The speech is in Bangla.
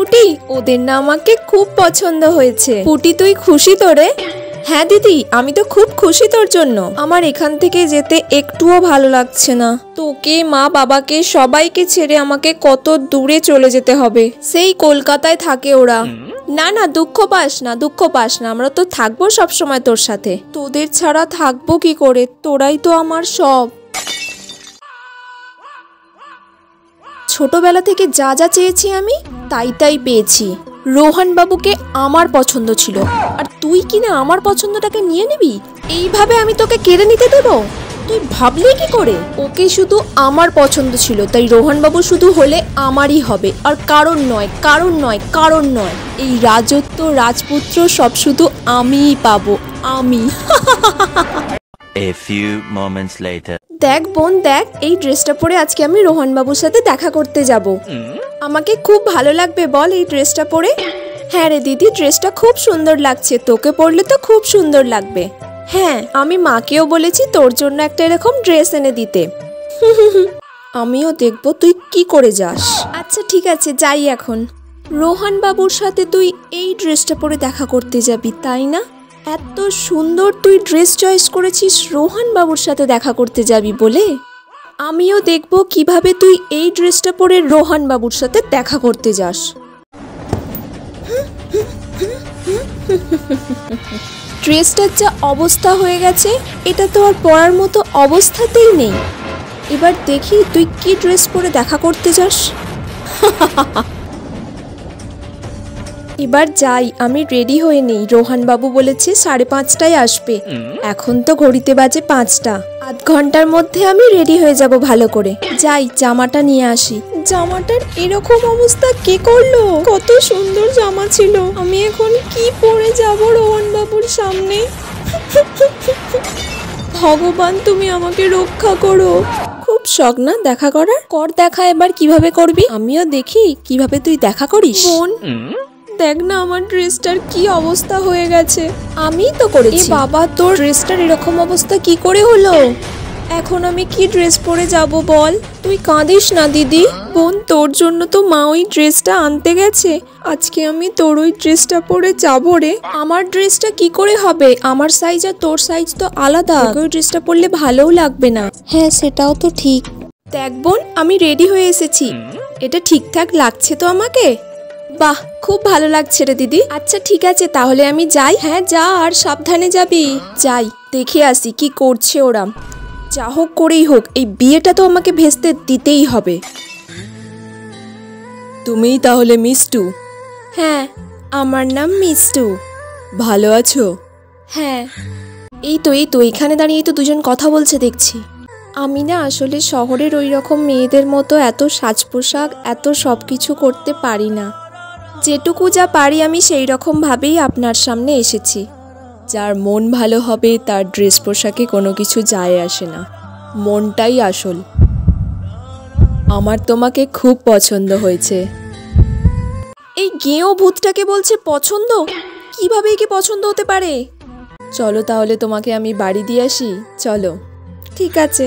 পুটি, ওদের না আমাকে খুব পছন্দ হয়েছে। পুটি তুই খুশি তো রে? হ্যাঁ দিদি, আমি তো খুব খুশি তোর জন্য। আমার এখান থেকে যেতে একটুও ভালো লাগছে না। তোকে, মা বাবাকে, সবাইকে ছেড়ে আমাকে কত দূরে চলে যেতে হবে। সেই কলকাতায় থাকে ওরা। না না, দুঃখ পাস না, দুঃখ পাস না, আমরা তো থাকবো সবসময় তোর সাথে। তোদের ছাড়া থাকবো কি করে? তোরাই তো আমার সব। ছোটবেলা থেকে যা যা চেয়েছি আমি, তাই তাই পেয়েছি। রোহন বাবুকে আমার পছন্দ ছিল, আর তুই কিনা আমার পছন্দটাকে নিয়ে নিবি? এইভাবে আমি তোকে কেড়ে নিতে দেব? তুই ভাবলি কি করে? ওকে শুধু আমার পছন্দ ছিল, তাই রোহন বাবু শুধু হলে আমারই হবে, আর কারণ নয়, কারণ নয়, কারণ নয়। এই রাজত্ব, রাজপুত্র সব শুধু আমিই পাবো, আমি। A few moments later. দেখ বোন, দেখ, এই ড্রেসটা পরে আজকে আমি রোহন বাবুর সাথে দেখা করতে যাব। আমাকে খুব ভালো লাগবে বল এই ড্রেসটা পরে? হ্যাঁ রে দিদি, ড্রেসটা খুব সুন্দর লাগছে, তোকে পরলে তো খুব সুন্দর লাগবে। হ্যাঁ, আমি মাকেও বলেছি তোর জন্য একটা এরকম ড্রেস এনে দিতে। আমিও দেখবো তুই কি করে যাস। আচ্ছা ঠিক আছে, যাই এখন। রোহন বাবুর সাথে তুই এই ড্রেসটা পরে দেখা করতে যাবি, তাই না? এত সুন্দর তুই ড্রেস চয়েস করেছিস রোহন বাবুর সাথে দেখা করতে যাবি বলে। আমিও দেখব কিভাবে তুই এই ড্রেসটা পরে রোহন বাবুর সাথে দেখা করতে যাস। ড্রেসটার যা অবস্থা হয়ে গেছে, এটা তো আর পরার মতো অবস্থাতেই নেই। এবার দেখি তুই কি ড্রেস পরে দেখা করতে যাস। এবার যাই, আমি রেডি হয়ে নেই। রোহন বাবু বলেছে 5:30টায় আসবে, এখন তো ঘড়িতে বাজে 5টা। আধ ঘন্টার মধ্যে আমি রেডি হয়ে যাব ভালো করে। যাই, জামাটা নিয়ে আসি। জামাটার এরকম অবস্থা কে করলো? কত সুন্দর জামা ছিল, আমি এখন কি পরে যাব রোহন বাবুর সামনে? ভগবান, তুমি আমাকে রক্ষা করো। খুব শখ না দেখা করার? কর দেখা, এবার কিভাবে করবি আমিও দেখি কিভাবে তুই দেখা করিস। বোন, দেখ না আমার ড্রেসটার কি অবস্থা হয়ে গেছে। আমি তো করেছি। বাবা, তোর ড্রেসটার এরকম অবস্থা কি করে হলো? এখন আমি কি ড্রেস পরে যাব বল? তুই কাঁদিস না দিদি। বোন, তোর জন্য তো মা ওই ড্রেসটা আনতে গেছে, আজকে আমি তোর ওই ড্রেসটা পরে যাবো রে। আমার ড্রেসটা কি করে হবে? আমার সাইজ আর তোর সাইজ তো আলাদা, ওই ড্রেসটা পরলে ভালোও লাগবে না। হ্যাঁ, সেটাও তো ঠিক। দেখ বোন, আমি রেডি হয়ে এসেছি, এটা ঠিকঠাক লাগছে তো আমাকে? বাহ, খুব ভালো লাগছে রে দিদি। আচ্ছা ঠিক আছে, তাহলে আমি যাই। হ্যাঁ যা, আর সাবধানে যাবি। যাই, দেখে আসি কি করছে ওরা। যা হোক করেই হোক, এই বিয়েটা তো আমাকে ভেস্তে দিতেই হবে। তুমিই তাহলে মিষ্টু? হ্যাঁ, আমার নাম মিষ্টু। ভালো আছো? হ্যাঁ, এই তো এখানে দাঁড়িয়ে তো দুজন কথা বলছে দেখছি। আমি না আসলে শহরের ওই রকম মেয়েদের মতো এত সাজ পোশাক, এত সব কিছু করতে পারি না। যেটুকু যা পারি আমি সেই রকম ভাবেই আপনার সামনে এসেছি। যার মন ভালো হবে তার ড্রেস পোশাকে কোনো কিছু যায় আসে না, মনটাই আসল। আমার তোমাকে খুব পছন্দ হয়েছে। এই গেঁয়ো ভূতটাকে বলছে পছন্দ? কিভাবে একে পছন্দ হতে পারে? চলো তাহলে তোমাকে আমি বাড়ি দিয়ে আসি, চলো। ঠিক আছে।